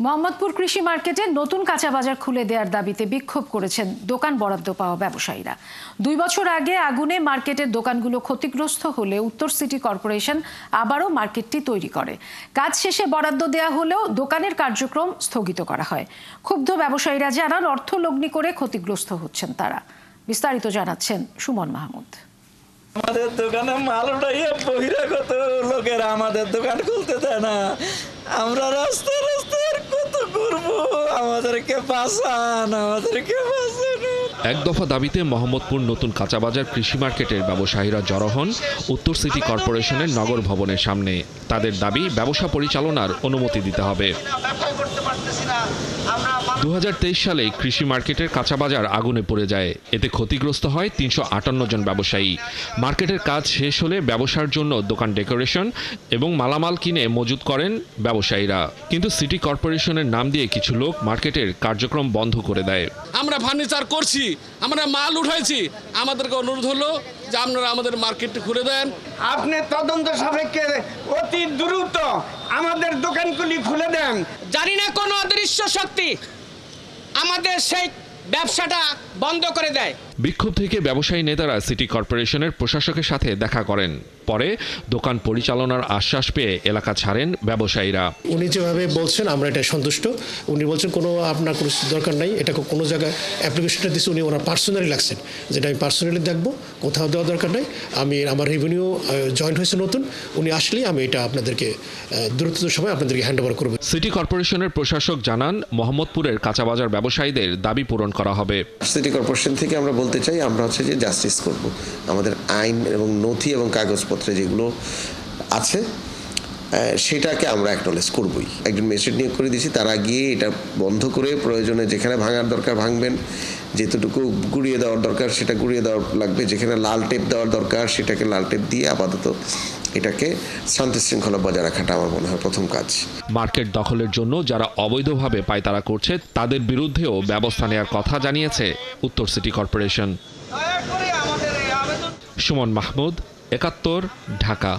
মোহাম্মদপুর কৃষি মার্কেটে নতুন কাঁচা বাজার খুলে দেওয়ার দাবিতে বিক্ষোভ করেছেন দোকান বরাদ্দ পাওয়া ব্যবসায়ীরা। 2 বছর আগে আগুনে মার্কেটের দোকানগুলো ক্ষতিগ্রস্ত হলে উত্তর সিটি কর্পোরেশন আবারও মার্কেটটি তৈরি করে। কাজ শেষে বরাদ্দ দেওয়া হলেও দোকানের কার্যক্রম স্থগিত করা হয়। ক্ষুব্ধ ব্যবসায়ীরা জানান অর্থ লগ্নি করে ক্ষতিগ্রস্ত হচ্ছেন তারা। বিস্তারিত জানাচ্ছেন সুমন মাহমুদ। আমাদের দোকানে মাল উঠাইয়া বহিরাগত লোকেরা আমাদের দোকান খুলতে দেয় না। আমরা রাস্তায় রাস্তায় কত ঘুরবো, আমাদেরকে বাঁচান, আমাদেরকে বাঁচান। এক দফা দাবিতে মোহাম্মদপুর নতুন কাঁচাবাজার কৃষি মার্কেটের ব্যবসায়ীরা জড়ো হন উত্তর সিটি কর্পোরেশনের নগর ভবনের সামনে। তাদের দাবি ব্যবসা পরিচালনার অনুমতি দিতে হবে। 2023 সালে কৃষি মার্কেটের কাঁচাবাজার আগুনে পড়ে যায়। এতে ক্ষতিগ্রস্ত হয় 358 জন ব্যবসায়ী। মার্কেটের কাজ শেষ হলে ব্যবসার জন্য দোকান ডেকোরেশন এবং মালামাল কিনে মজুত করেন ব্যবসায়ীরা। কিন্তু সিটি কর্পোরেশনের নাম দিয়ে কিছু লোক মার্কেটের কার্যক্রম বন্ধ করে দেয়। আমরা ফার্নিচার করছি, আমরা মাল উঠাইছি, আমাদেরকে অনুরোধ হলো যে আপনারা আমাদের মার্কেটটি খুলে দেন। আপনি তদন্ত সাপেক্ষে অতি দ্রুত আমাদের দোকানগুলি খুলে দেন। জানি না কোন অদৃশ্য শক্তি আমাদের সেই ব্যবসাটা বন্ধ করে দেয়। বিক্ষোভ থেকে ব্যবসায়ী নেতারা সিটি কর্পোরেশনের প্রশাসকের সাথে দেখা করেন। পরে দোকান পরিচালনার আশ্বাস পেয়ে এলাকা ছাড়েন ব্যবসায়ীরা। উনি যেভাবে বলছেন আমরা এটা সন্তুষ্ট। উনি বলছেন কোনো আপনার কোনো দরকার নাই, এটা কোনো জায়গায় অ্যাপ্লিকেশনটা দিচ্ছে উনি ওনার পার্সোনালি লাগছেন, যেটা আমি পার্সোনালি দেখবো, কোথাও দেওয়া দরকার নাই। আমি আমার রেভিনিউ জয়েন্ট হয়েছে নতুন, উনি আসলেই আমি এটা আপনাদেরকে দ্রুততম সময় আপনাদেরকে হ্যান্ড ওভার করবো। সিটি কর্পোরেশনের প্রশাসক জানান মোহাম্মদপুরের কাঁচাবাজার ব্যবসায়ীদের দাবি পূরণ করা হবে। সিটি কর্পোরেশন থেকে আমরা বলতে চাই আমরা হচ্ছে যে জাস্টিস করব। আমাদের আইন এবং নথি এবং কাগজপত্রে যেগুলো আছে সেটাকে আমরা অ্যাকনলেজ করবই। একজন ম্যাজিস্ট্রেট নিয়োগ করে দিয়েছি, তারা গিয়ে এটা বন্ধ করে প্রয়োজনে যেখানে ভাঙার দরকার ভাঙবেন, যেতটুকু গুঁড়িয়ে দেওয়ার দরকার সেটা গুঁড়িয়ে দেওয়া লাগবে, যেখানে লাল টেপ দেওয়ার দরকার সেটাকে লাল টেপ দিয়ে আপাতত এটাকে শান্তি শৃঙ্খলা বজায় রাখাটা আমার মনে হয় প্রথম কাজ। মার্কেট দখলের জন্য যারা অবৈধভাবে পায়তারা করছে তাদের বিরুদ্ধেও ব্যবস্থা নেওয়ার কথা জানিয়েছে উত্তর সিটি কর্পোরেশন। সুমন মাহমুদ, 71, ঢাকা।